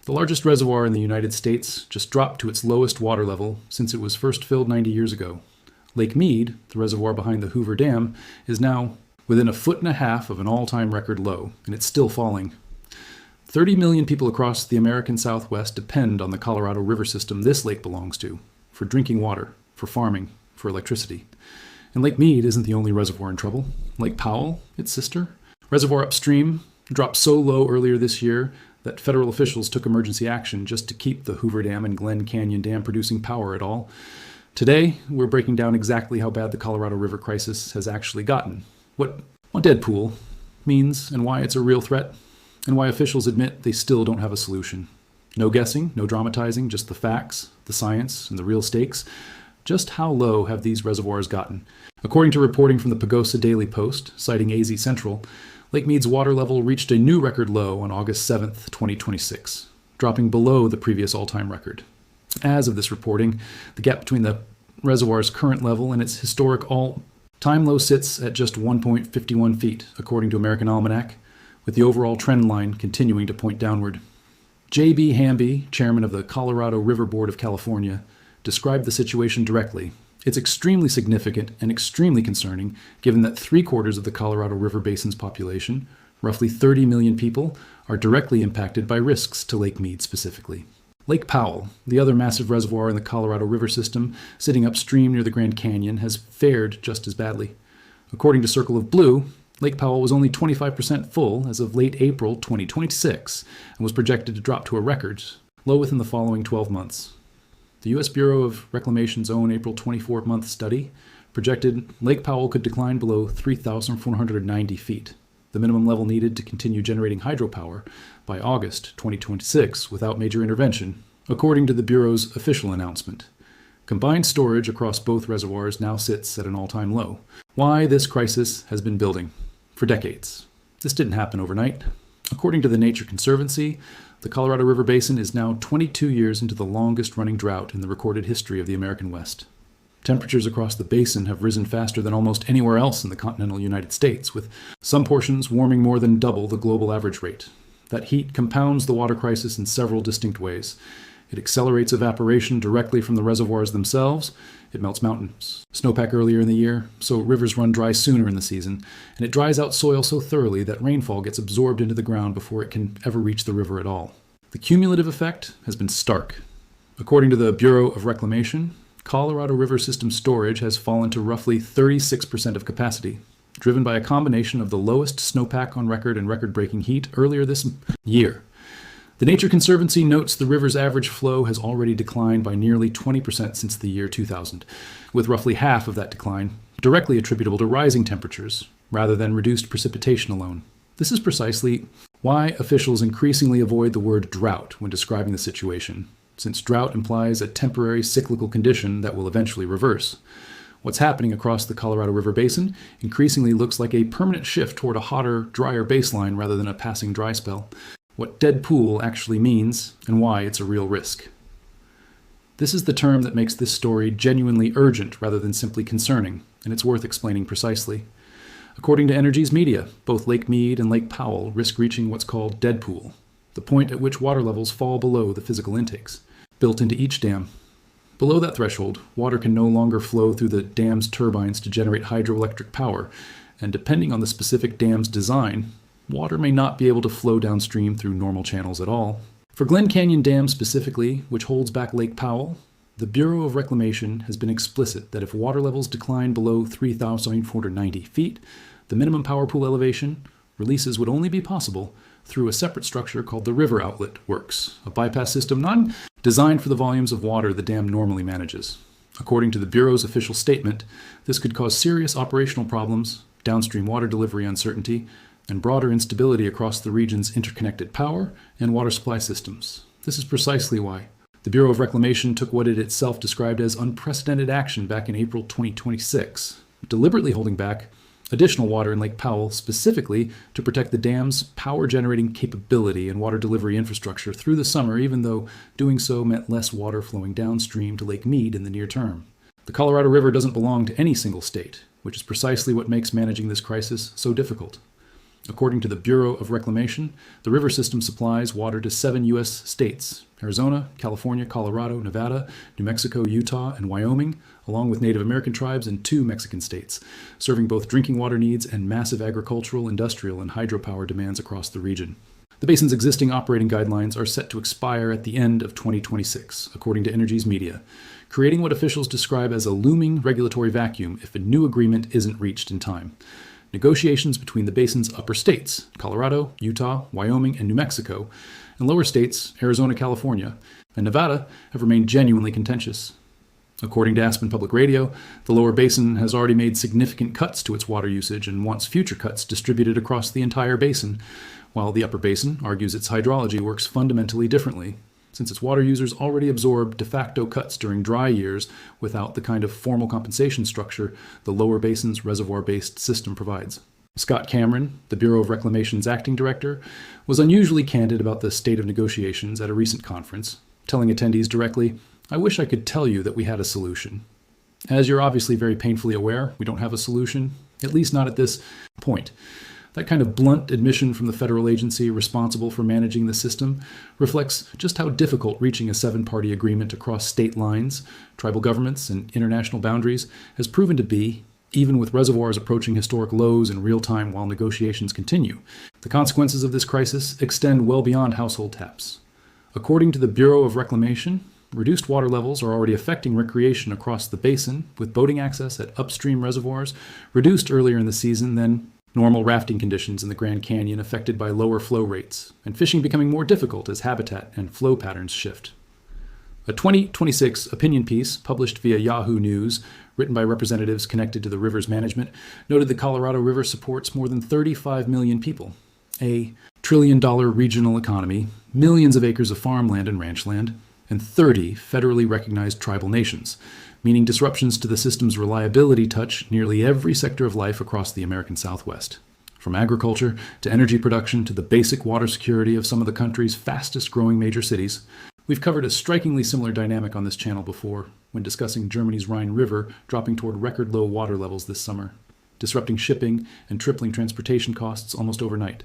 The largest reservoir in the United States just dropped to its lowest water level since it was first filled 90 years ago. Lake Mead, the reservoir behind the Hoover Dam, is now within 1.5 feet of an all-time record low, and it's still falling. 30 million people across the American Southwest depend on the Colorado River system this lake belongs to, for drinking water, for farming, for electricity. And Lake Mead isn't the only reservoir in trouble. Lake Powell, its sister, reservoir upstream, dropped so low earlier this year that federal officials took emergency action just to keep the Hoover Dam and Glen Canyon Dam producing power at all. Today, we're breaking down exactly how bad the Colorado River crisis has actually gotten, what deadpool means and why it's a real threat, and why officials admit they still don't have a solution. No guessing, no dramatizing, just the facts, the science, and the real stakes. Just how low have these reservoirs gotten? According to reporting from the Pagosa Daily Post, citing AZ Central, Lake Mead's water level reached a new record low on August 7, 2026, dropping below the previous all-time record. As of this reporting, the gap between the reservoir's current level and its historic all-time low sits at just 1.51 feet, according to American Almanac, with the overall trend line continuing to point downward. J.B. Hamby, chairman of the Colorado River Board of California, described the situation directly. It's extremely significant and extremely concerning, given that 3/4 of the Colorado River Basin's population, roughly 30 million people, are directly impacted by risks to Lake Mead specifically. Lake Powell, the other massive reservoir in the Colorado River system, sitting upstream near the Grand Canyon, has fared just as badly. According to Circle of Blue, Lake Powell was only 25% full as of late April 2026 and was projected to drop to a record low within the following 12 months. The U.S. Bureau of Reclamation's own April 24-month study projected Lake Powell could decline below 3,490 feet, the minimum level needed to continue generating hydropower by August 2026 without major intervention, according to the Bureau's official announcement. Combined storage across both reservoirs now sits at an all-time low. Why this crisis has been building for decades. This didn't happen overnight. According to the Nature Conservancy, the Colorado River Basin is now 22 years into the longest-running drought in the recorded history of the American West. Temperatures across the basin have risen faster than almost anywhere else in the continental United States, with some portions warming more than double the global average rate. That heat compounds the water crisis in several distinct ways. It accelerates evaporation directly from the reservoirs themselves. It melts mountains. Snowpack earlier in the year, so rivers run dry sooner in the season, and it dries out soil so thoroughly that rainfall gets absorbed into the ground before it can ever reach the river at all. The cumulative effect has been stark. According to the Bureau of Reclamation, Colorado River system storage has fallen to roughly 36% of capacity, driven by a combination of the lowest snowpack on record and record-breaking heat earlier this year. The Nature Conservancy notes the river's average flow has already declined by nearly 20% since the year 2000, with roughly half of that decline directly attributable to rising temperatures, rather than reduced precipitation alone. This is precisely why officials increasingly avoid the word drought when describing the situation, since drought implies a temporary cyclical condition that will eventually reverse. What's happening across the Colorado River Basin increasingly looks like a permanent shift toward a hotter, drier baseline rather than a passing dry spell. What deadpool actually means and why it's a real risk. This is the term that makes this story genuinely urgent rather than simply concerning, and it's worth explaining precisely. According to Energy's media, both Lake Mead and Lake Powell risk reaching what's called deadpool, the point at which water levels fall below the physical intakes, built into each dam. Below that threshold, water can no longer flow through the dam's turbines to generate hydroelectric power, and depending on the specific dam's design, water may not be able to flow downstream through normal channels at all. For Glen Canyon Dam specifically, which holds back Lake Powell, the Bureau of Reclamation has been explicit that if water levels decline below 3,490 feet, the minimum power pool elevation, releases would only be possible through a separate structure called the River Outlet Works, a bypass system not designed for the volumes of water the dam normally manages. According to the Bureau's official statement, this could cause serious operational problems, downstream water delivery uncertainty, and broader instability across the region's interconnected power and water supply systems. This is precisely why the Bureau of Reclamation took what it itself described as unprecedented action back in April 2026, deliberately holding back additional water in Lake Powell specifically to protect the dam's power-generating capability and water delivery infrastructure through the summer, even though doing so meant less water flowing downstream to Lake Mead in the near term. The Colorado River doesn't belong to any single state, which is precisely what makes managing this crisis so difficult. According to the Bureau of Reclamation, the river system supplies water to 7 U.S. states: Arizona, California, Colorado, Nevada, New Mexico, Utah, and Wyoming, along with Native American tribes in 2 Mexican states, serving both drinking water needs and massive agricultural, industrial, and hydropower demands across the region. The basin's existing operating guidelines are set to expire at the end of 2026, according to Energy's media, creating what officials describe as a looming regulatory vacuum if a new agreement isn't reached in time. Negotiations between the basin's upper states, Colorado, Utah, Wyoming, and New Mexico, and lower states, Arizona, California, and Nevada, have remained genuinely contentious. According to Aspen Public Radio, the lower basin has already made significant cuts to its water usage and wants future cuts distributed across the entire basin, while the upper basin argues its hydrology works fundamentally differently, since its water users already absorb de facto cuts during dry years without the kind of formal compensation structure the lower basin's reservoir-based system provides. Scott Cameron, the Bureau of Reclamation's acting director, was unusually candid about the state of negotiations at a recent conference, telling attendees directly, "I wish I could tell you that we had a solution. As you're obviously very painfully aware, we don't have a solution, at least not at this point." That kind of blunt admission from the federal agency responsible for managing the system reflects just how difficult reaching a 7-party agreement across state lines, tribal governments, and international boundaries has proven to be, even with reservoirs approaching historic lows in real time while negotiations continue. The consequences of this crisis extend well beyond household taps. According to the Bureau of Reclamation, reduced water levels are already affecting recreation across the basin, with boating access at upstream reservoirs reduced earlier in the season than normal rafting conditions in the Grand Canyon affected by lower flow rates, and fishing becoming more difficult as habitat and flow patterns shift. A 2026 opinion piece published via Yahoo News, written by representatives connected to the river's management, noted the Colorado River supports more than 35 million people, a trillion-dollar regional economy, millions of acres of farmland and ranchland, and 30 federally recognized tribal nations, meaning disruptions to the system's reliability touch nearly every sector of life across the American Southwest. From agriculture to energy production to the basic water security of some of the country's fastest-growing major cities, we've covered a strikingly similar dynamic on this channel before when discussing Germany's Rhine River dropping toward record-low water levels this summer, disrupting shipping and tripling transportation costs almost overnight.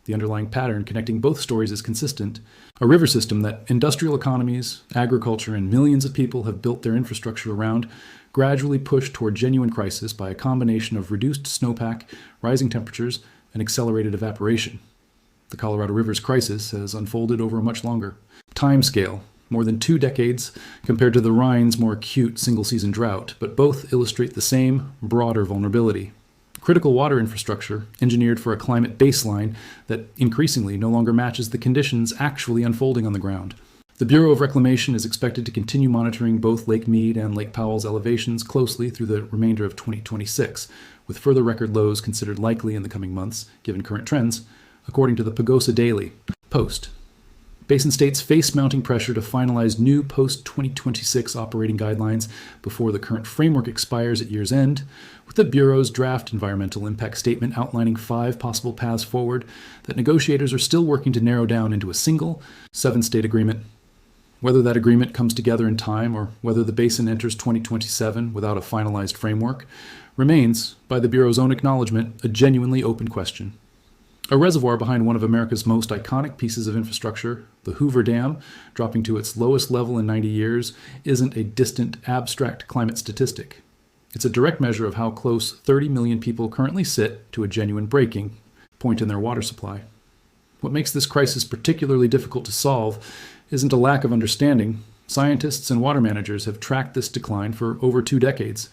The underlying pattern connecting both stories is consistent: a river system that industrial economies, agriculture, and millions of people have built their infrastructure around, gradually pushed toward genuine crisis by a combination of reduced snowpack, rising temperatures, and accelerated evaporation. The Colorado River's crisis has unfolded over a much longer time scale, more than 2 decades, compared to the Rhine's more acute single-season drought, but both illustrate the same, broader vulnerability. Critical water infrastructure, engineered for a climate baseline that increasingly no longer matches the conditions actually unfolding on the ground. The Bureau of Reclamation is expected to continue monitoring both Lake Mead and Lake Powell's elevations closely through the remainder of 2026, with further record lows considered likely in the coming months, given current trends, according to the Pagosa Daily Post. Basin states face mounting pressure to finalize new post-2026 operating guidelines before the current framework expires at year's end, with the Bureau's draft environmental impact statement outlining 5 possible paths forward that negotiators are still working to narrow down into a single 7-state agreement. Whether that agreement comes together in time or whether the basin enters 2027 without a finalized framework remains, by the Bureau's own acknowledgement, a genuinely open question. A reservoir behind one of America's most iconic pieces of infrastructure, the Hoover Dam, dropping to its lowest level in 90 years, isn't a distant, abstract climate statistic. It's a direct measure of how close 30 million people currently sit to a genuine breaking point in their water supply. What makes this crisis particularly difficult to solve isn't a lack of understanding. Scientists and water managers have tracked this decline for over 2 decades.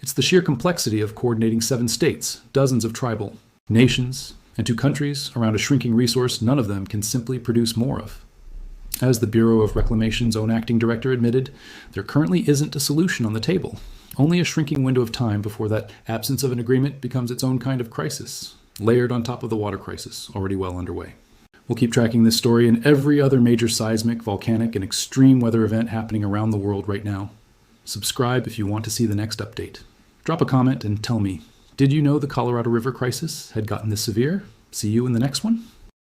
It's the sheer complexity of coordinating 7 states, dozens of tribal nations, and 2 countries around a shrinking resource none of them can simply produce more of. As the Bureau of Reclamation's own acting director admitted, there currently isn't a solution on the table, only a shrinking window of time before that absence of an agreement becomes its own kind of crisis, layered on top of the water crisis already well underway. We'll keep tracking this story and every other major seismic, volcanic, and extreme weather event happening around the world right now. Subscribe if you want to see the next update. Drop a comment and tell me, did you know the Colorado River crisis had gotten this severe? See you in the next one.